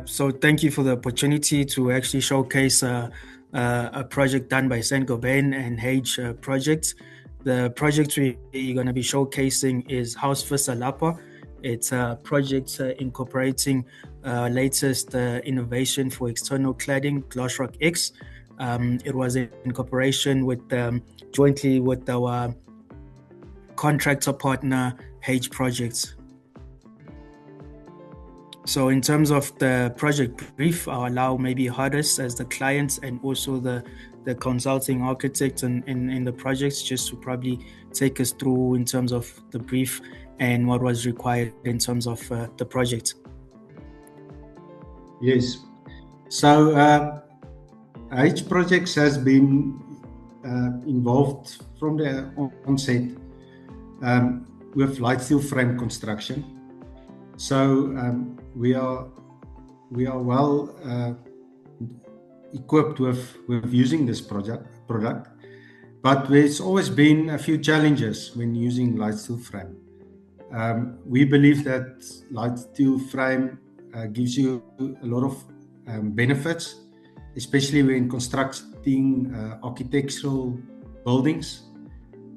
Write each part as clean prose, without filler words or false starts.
So thank you for the opportunity to actually showcase a project done by Saint-Gobain and Hage Projects. The project we're going to be showcasing is House Visser LAPA. It's a project incorporating latest innovation for external cladding, Glasroc X. It was in cooperation with jointly with our contractor partner Hage Projects. So in terms of the project brief, I'll allow maybe Hardis as the clients and also the consulting architect in the projects just to probably take us through in terms of the brief and what was required in terms of the project. Yes. So Hage Projects has been involved from the onset with light steel frame construction. So we are well equipped with using this product, but there's always been a few challenges when using light steel frame. We believe that light steel frame gives you a lot of benefits, especially when constructing architectural buildings.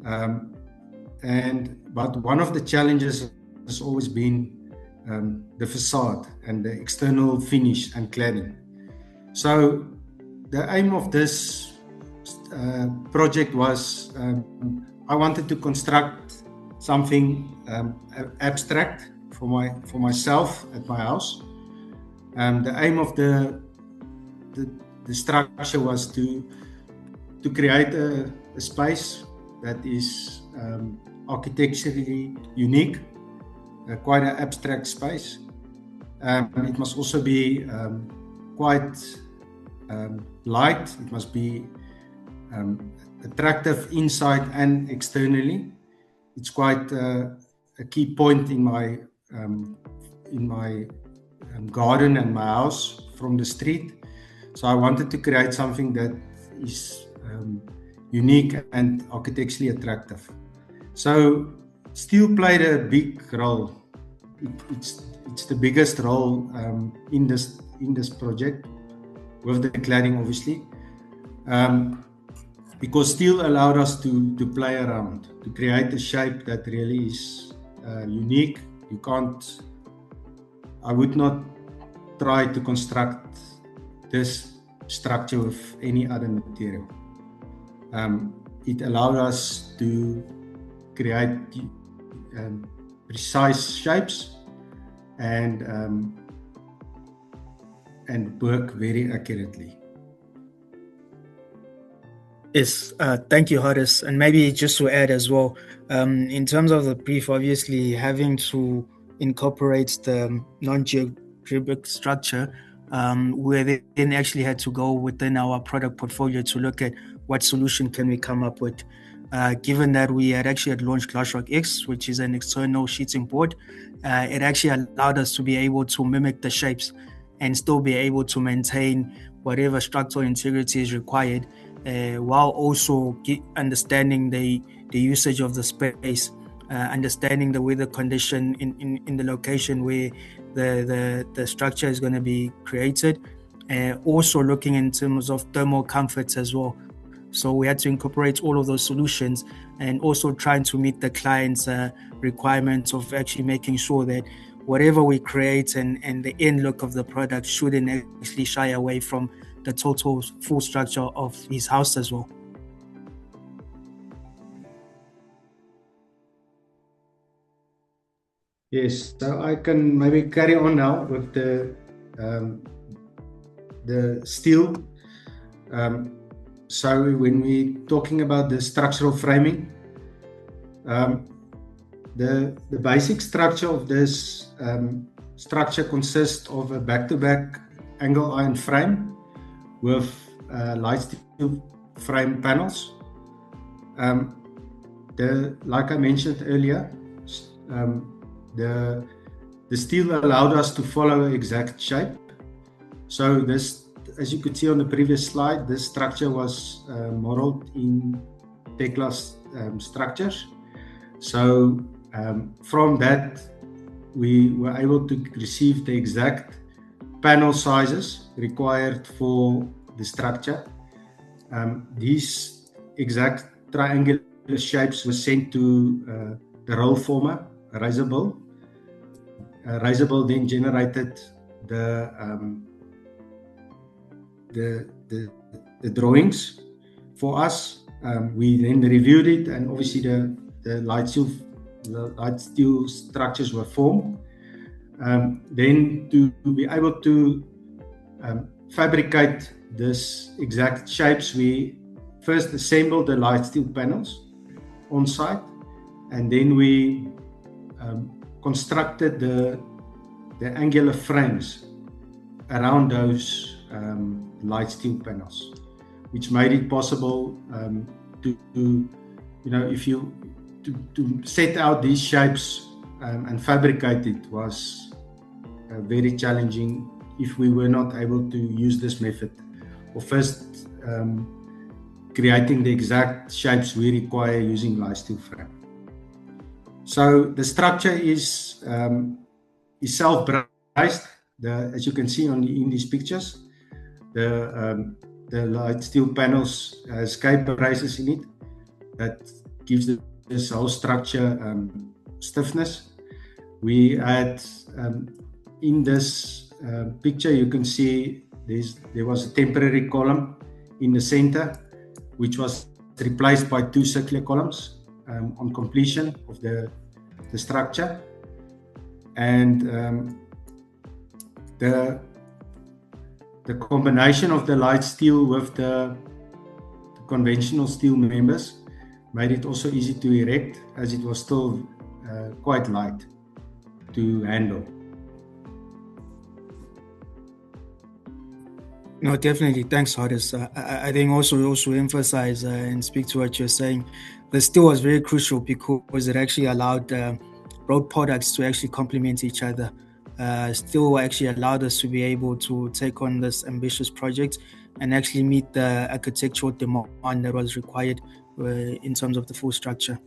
But one of the challenges has always been the facade and the external finish and cladding. So the aim of this project was I wanted to construct something abstract for myself at my house. The aim of the structure was to create a space that is architecturally unique. Quite an abstract space. It must also be quite light. It must be attractive inside and externally. It's quite a key point in my garden and my house from the street. So I wanted to create something that is unique and architecturally attractive. So steel played a big role. It's the biggest role in this project, with the cladding obviously, because steel allowed us to play around, to create a shape that really is unique. I would not try to construct this structure with any other material. It allowed us to create precise shapes and work very accurately. Yes, thank you, Hardis. And maybe just to add as well, in terms of the brief, obviously having to incorporate the non-geometric structure, we then actually had to go within our product portfolio to look at what solution can we come up with. Given that we had launched Glasroc X, which is an external sheeting board, it actually allowed us to be able to mimic the shapes and still be able to maintain whatever structural integrity is required, while also understanding the usage of the space, understanding the weather condition in the location where the structure is going to be created, also looking in terms of thermal comforts as well. So we had to incorporate all of those solutions and also trying to meet the client's requirements of actually making sure that whatever we create and the end look of the product shouldn't actually shy away from the total full structure of his house as well. Yes, so I can maybe carry on now with the steel. So when we're talking about the structural framing, the basic structure of this structure consists of a back-to-back angle iron frame with light steel frame panels. Like I mentioned earlier, the steel allowed us to follow an exact shape. So this, as you could see on the previous slide, this structure was modeled in Tekla's structures. So from that, we were able to receive the exact panel sizes required for the structure. These exact triangular shapes were sent to the roll former, Razorbill. Razorbill then generated the drawings for us. We then reviewed it, and obviously the light steel structures were formed. Then to be able to fabricate this exact shapes, we first assembled the light steel panels on site, and then we constructed the angular frames around those light steel panels, which made it possible to set out these shapes and fabricate it was very challenging if we were not able to use this method of first creating the exact shapes we require using light steel frame. So the structure is self-braced. As you can see in these pictures, the light steel panels has K braces in it that gives this whole structure stiffness. We had in this picture, you can see there was a temporary column in the center, which was replaced by two circular columns on completion of the structure. And the combination of the light steel with the conventional steel members made it also easy to erect, as it was still quite light to handle. No, definitely. Thanks, Horace. I think also emphasize and speak to what you're saying. The steel was very crucial because it actually allowed road products to actually complement each other. Steel actually allowed us to be able to take on this ambitious project and actually meet the architectural demand that was required in terms of the full structure.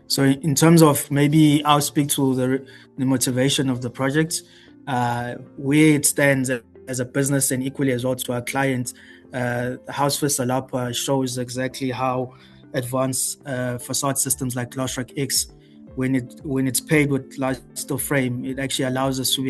So in terms of, maybe I'll speak to the motivation of the project, where it stands as a business and equally as well to our clients. House Visser LAPA shows exactly how advanced facade systems like Glasroc X, when it's paired with large steel frame, it actually allows us to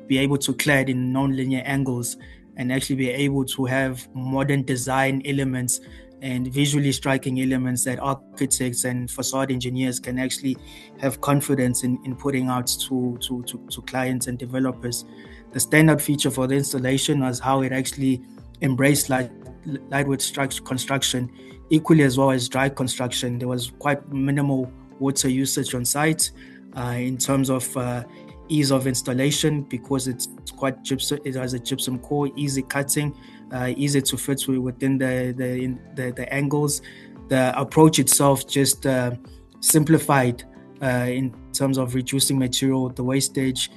be able to clad in non-linear angles and actually be able to have modern design elements and visually striking elements that architects and facade engineers can actually have confidence in putting out to clients and developers. The standout feature for the installation was how it actually embraced lightweight construction, equally as well as dry construction. There was quite minimal water usage on site in terms of ease of installation, because it's quite gypsum. It has a gypsum core, easy cutting, easy to fit within the angles. The approach itself just simplified in terms of reducing material, the wastage,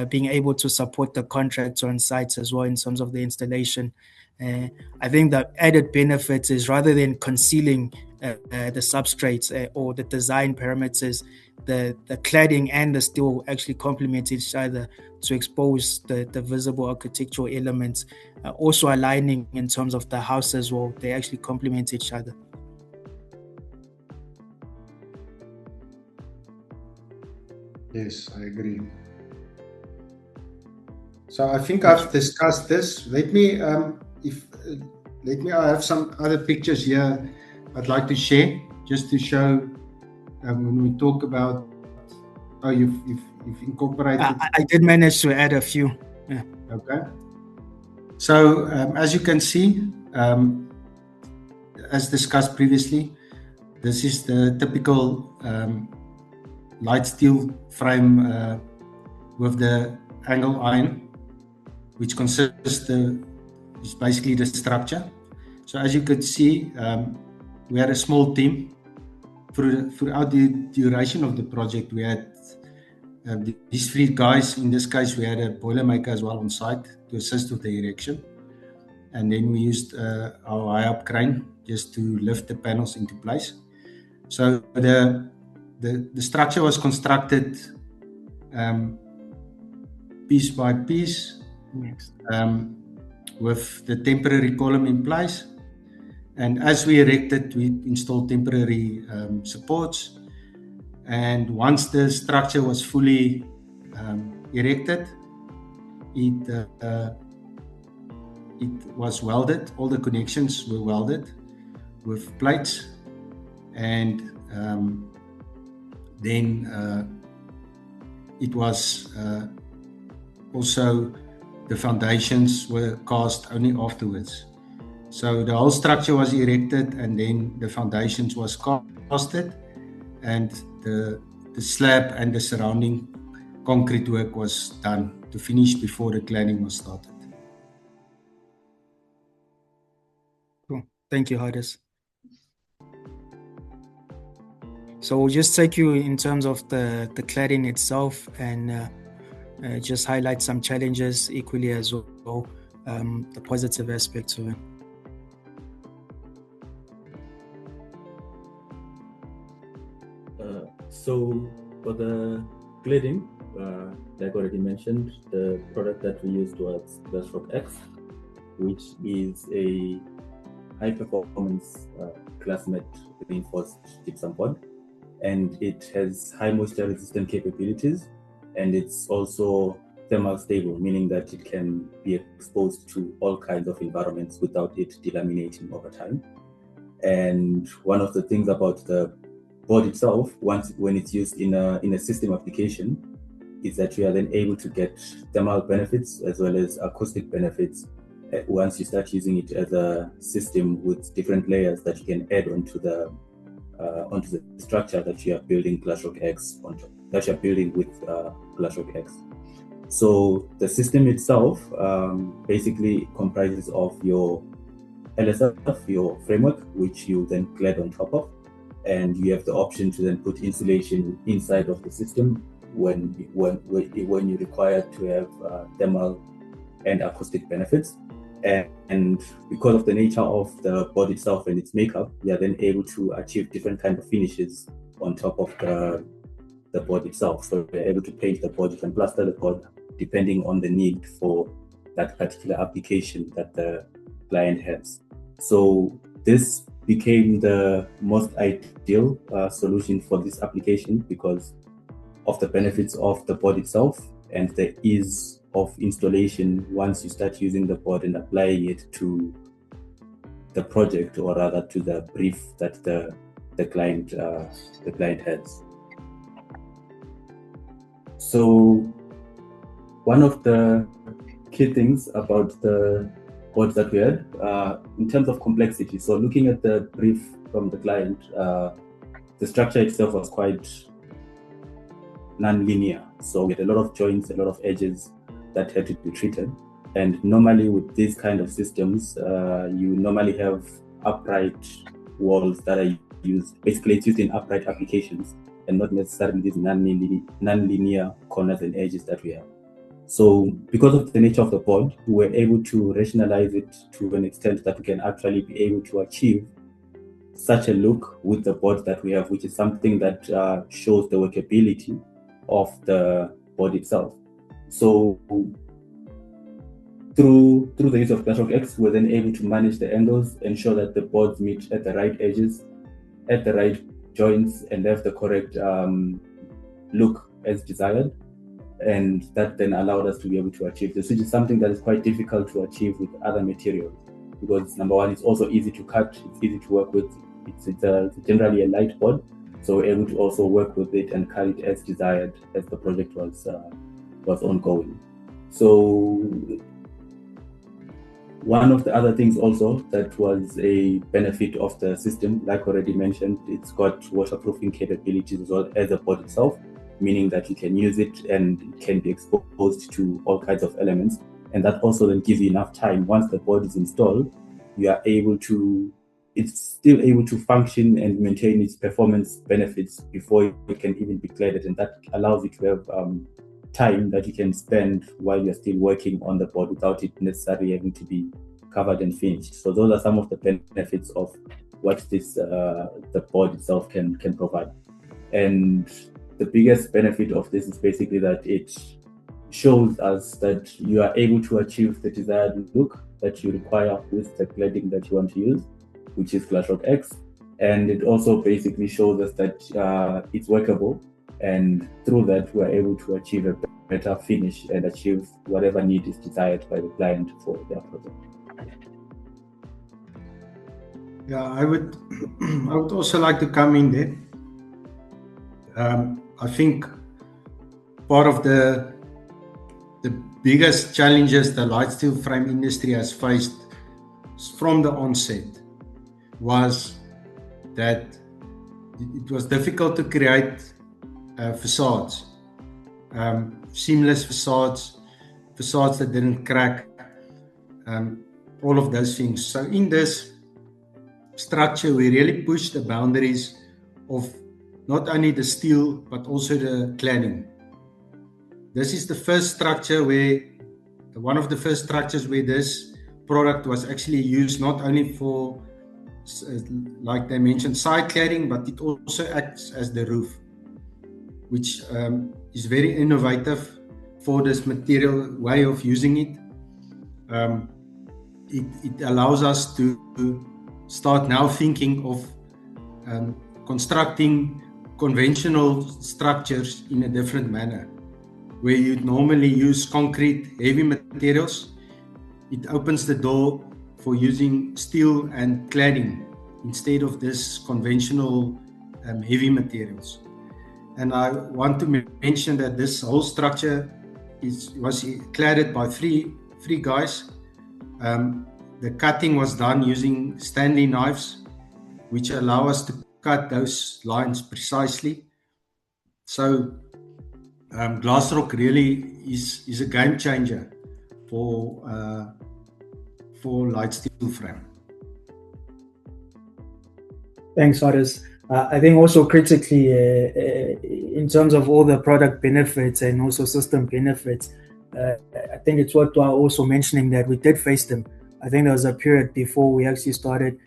being able to support the contractor on sites as well in terms of the installation. I think the added benefits is, rather than concealing the substrates or the design parameters, the cladding and the steel actually complement each other to expose the visible architectural elements, also aligning in terms of the house as well. They actually complement each other. Yes, I agree. So I think I've discussed this. Let me I have some other pictures here I'd like to share, just to show when we talk about how you've incorporated. I did manage to add a few. Yeah. Okay. So as you can see, as discussed previously, this is the typical light steel frame with the angle iron, which consists is basically the structure. So as you could see, we had a small team throughout the duration of the project. We had these three guys. In this case, we had a boilermaker as well on site to assist with the erection, and then we used our high up crane just to lift the panels into place. So the structure was constructed piece by piece, Yes. with the temporary column in place. And as we erected, we installed temporary supports. And once the structure was fully erected, it was welded. All the connections were welded with plates, and then it was also, the foundations were cast only afterwards. So the whole structure was erected, and then the foundations was casted, and the slab and the surrounding concrete work was done to finish before the cladding was started. Cool. Thank you, Hardis. So we'll just take you in terms of the cladding itself, and just highlight some challenges equally as well, the positive aspects of it. So for the cladding, like already mentioned, the product that we used was Glasroc X, which is a high-performance glass-mat reinforced gypsum board, and it has high moisture-resistant capabilities, and it's also thermal stable, meaning that it can be exposed to all kinds of environments without it delaminating over time. And one of the things about the board itself, when it's used in a system application, is that you are then able to get thermal benefits as well as acoustic benefits once you start using it as a system with different layers that you can add onto the structure that you are building Glasroc X onto, that you are building with Glasroc X. So the system itself basically comprises of your LSF, your framework, which you then clad on top of, and you have the option to then put insulation inside of the system when you require to have thermal and acoustic benefits. And because of the nature of the board itself and its makeup, we are then able to achieve different kind of finishes on top of the board itself. So we're able to paint the board, you can plaster the board depending on the need for that particular application that the client has. So this became the most ideal solution for this application because of the benefits of the board itself and the ease of installation once you start using the board and applying it to the project, or rather to the brief that the client has. So one of the key things about the boards that we had in terms of complexity, so looking at the brief from the client, the structure itself was quite non-linear. So we had a lot of joints, a lot of edges that had to be treated. And normally with these kind of systems, you normally have upright walls that are used. Basically, it's used in upright applications and not necessarily these non-linear corners and edges that we have. So because of the nature of the board, we were able to rationalize it to an extent that we can actually be able to achieve such a look with the board that we have, which is something that shows the workability of the board itself. So through the use of Glasroc X, we're then able to manage the angles, ensure that the boards meet at the right edges, at the right joints, and have the correct look as desired. And that then allowed us to be able to achieve this, which is something that is quite difficult to achieve with other materials, because number one, it's also easy to cut, it's easy to work with, it's generally a light board, so we're able to also work with it and cut it as desired as the project was ongoing. So one of the other things also that was a benefit of the system, like already mentioned, it's got waterproofing capabilities as well as the board itself, meaning that you can use it and it can be exposed to all kinds of elements. And that also then gives you enough time. Once the board is installed, you are able to, it's still able to function and maintain its performance benefits before it can even be cladded. And that allows you to have time that you can spend while you're still working on the board without it necessarily having to be covered and finished. So those are some of the benefits of what this the board itself can provide. And the biggest benefit of this is basically that it shows us that you are able to achieve the desired look that you require with the cladding that you want to use, which is Glasroc X. And it also basically shows us that it's workable, and through that we're able to achieve a better finish and achieve whatever need is desired by the client for their project. Yeah, I would also like to come in there. I think part of the biggest challenges the light steel frame industry has faced from the onset was that it was difficult to create facades, seamless facades that didn't crack, all of those things. So in this structure, we really pushed the boundaries of not only the steel but also the cladding. This is the first structure one of the first structures where this product was actually used not only for, like they mentioned, side cladding, but it also acts as the roof, which is very innovative for this material way of using it. It allows us to start now thinking of constructing conventional structures in a different manner. Where you'd normally use concrete, heavy materials, it opens the door for using steel and cladding instead of this conventional heavy materials. And I want to mention that this whole structure was cladded by three guys. The cutting was done using Stanley knives, which allow us to cut those lines precisely. So Glasroc really is a game changer for light steel frame. Thanks, Horace. I think also critically, in terms of all the product benefits and also system benefits, I think it's worthwhile also mentioning that we did face them. I think there was a period before we actually started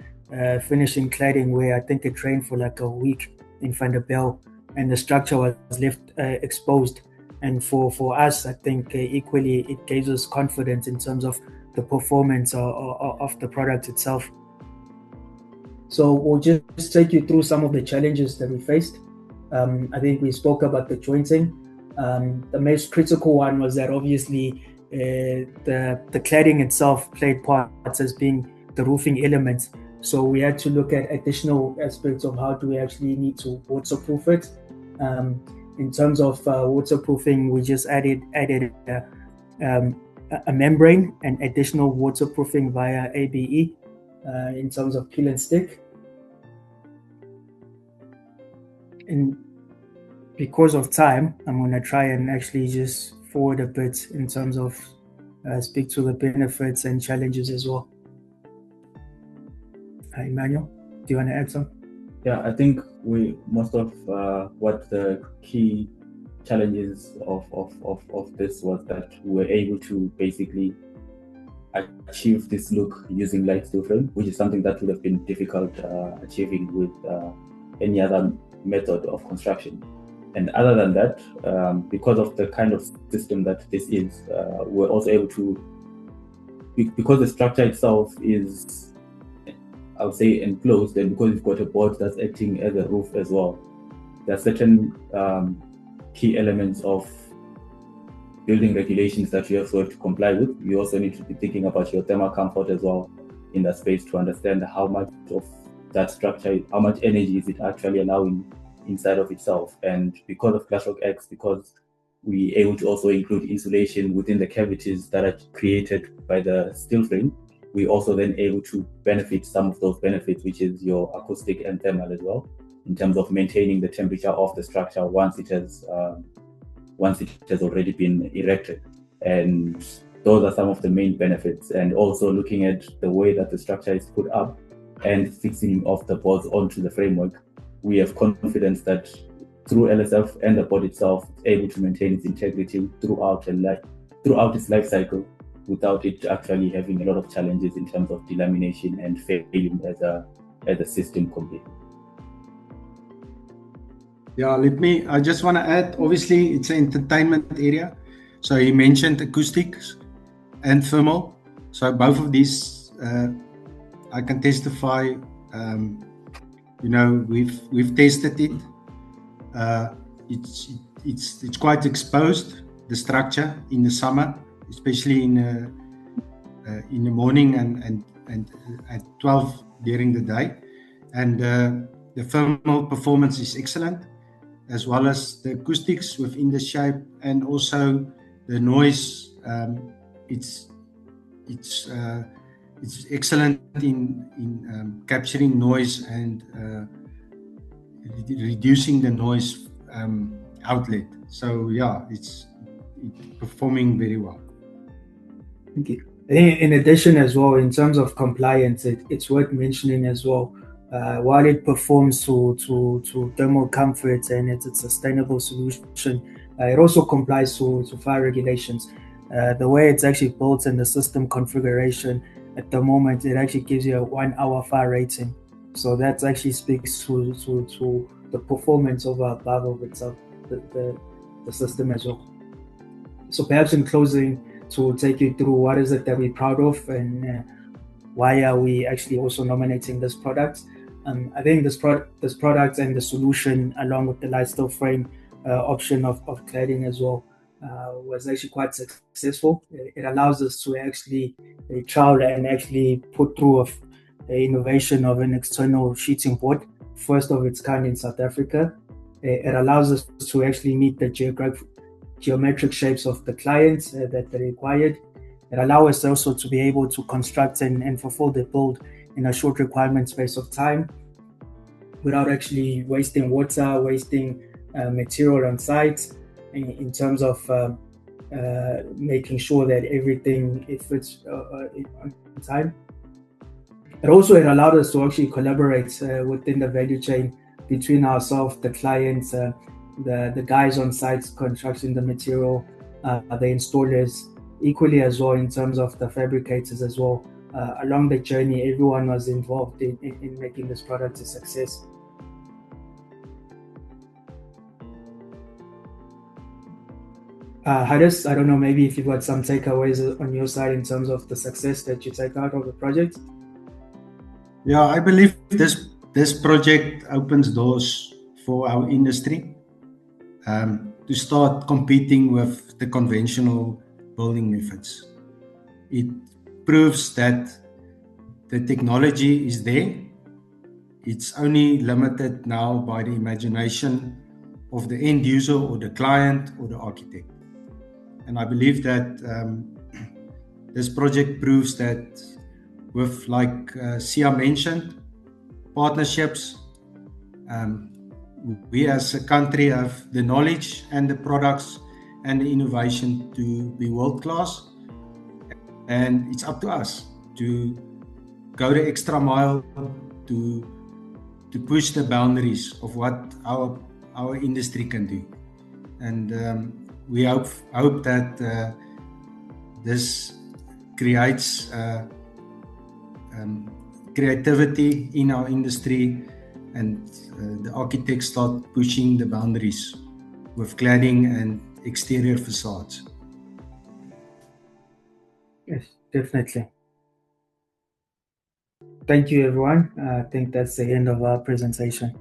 finishing cladding where I think it rained for like a week in Van der Bel, and the structure was left exposed. And for us, I think equally it gives us confidence in terms of the performance of the product itself. So we'll just take you through some of the challenges that we faced. I think we spoke about the jointing. The most critical one was that obviously the cladding itself played parts as being the roofing elements. So we had to look at additional aspects of how do we actually need to waterproof it. In terms of waterproofing, we just added a membrane and additional waterproofing via ABE in terms of peel and stick. And because of time, I'm going to try and actually just forward a bit in terms of speak to the benefits and challenges as well. Emmanuel, do you want to add some? Yeah, I think most of what the key challenges of this was that we were able to basically achieve this look using light steel frame, which is something that would have been difficult achieving with any other method of construction. And other than that, because of the kind of system that this is, we're also able to, because the structure itself is, I would say, enclosed, and because we've got a board that's acting as a roof as well, there are certain key elements of building regulations that you also have to comply with. You also need to be thinking about your thermal comfort as well in that space to understand how much of that structure, how much energy is it actually allowing inside of itself. And because of Glasroc X, because we're able to also include insulation within the cavities that are created by the steel frame, we also then able to benefit some of those benefits, which is your acoustic and thermal as well, in terms of maintaining the temperature of the structure once it has already been erected. And those are some of the main benefits. And also looking at the way that the structure is put up and fixing of the boards onto the framework, we have confidence that through LSF and the board itself, it's able to maintain its integrity throughout its life cycle, without it actually having a lot of challenges in terms of delamination and failing as a system completely. Yeah, I just want to add, obviously it's an entertainment area. So he mentioned acoustics and thermal. So both of these, I can testify. We've tested it. It's quite exposed, the structure in the summer, especially in the morning and at 12 during the day, and the thermal performance is excellent, as well as the acoustics within the shape, and also the noise. It's excellent in capturing noise and reducing the noise outlet. So yeah, it's performing very well. Thank you. In addition as well, in terms of compliance, it's worth mentioning as well, while it performs to thermal comfort and it's a sustainable solution, it also complies to fire regulations. The way it's actually built in the system configuration at the moment, it actually gives you a 1 hour fire rating. So that actually speaks to the performance of itself, the system as well. So perhaps in closing, to take you through what is it that we're proud of and why are we actually also nominating this product. I think this product and the solution, along with the light steel frame option of cladding as well, was actually quite successful. It allows us to actually trial and actually put through a innovation of an external sheeting board, first of its kind in South Africa. It allows us to actually meet the geometric shapes of the clients that they required. It allows us also to be able to construct and fulfill the build in a short requirement space of time without actually wasting water, wasting material on site, in terms of making sure that everything fits on time. It allowed us to actually collaborate within the value chain between ourselves, the clients, the guys on site constructing the material, the installers, equally as well in terms of the fabricators as well. Along the journey, everyone was involved in making this product a success. Haris, I don't know, maybe if you've got some takeaways on your side in terms of the success that you take out of the project. Yeah, I believe this project opens doors for our industry to start competing with the conventional building methods. It proves that the technology is there. It's only limited now by the imagination of the end user or the client or the architect. And I believe that this project proves that with, like Sia mentioned, partnerships, we as a country have the knowledge and the products and the innovation to be world-class, and it's up to us to go the extra mile to push the boundaries of what our industry can do. And we hope that this creates creativity in our industry, and the architects start pushing the boundaries with cladding and exterior facades. Yes, definitely. Thank you, everyone. I think that's the end of our presentation.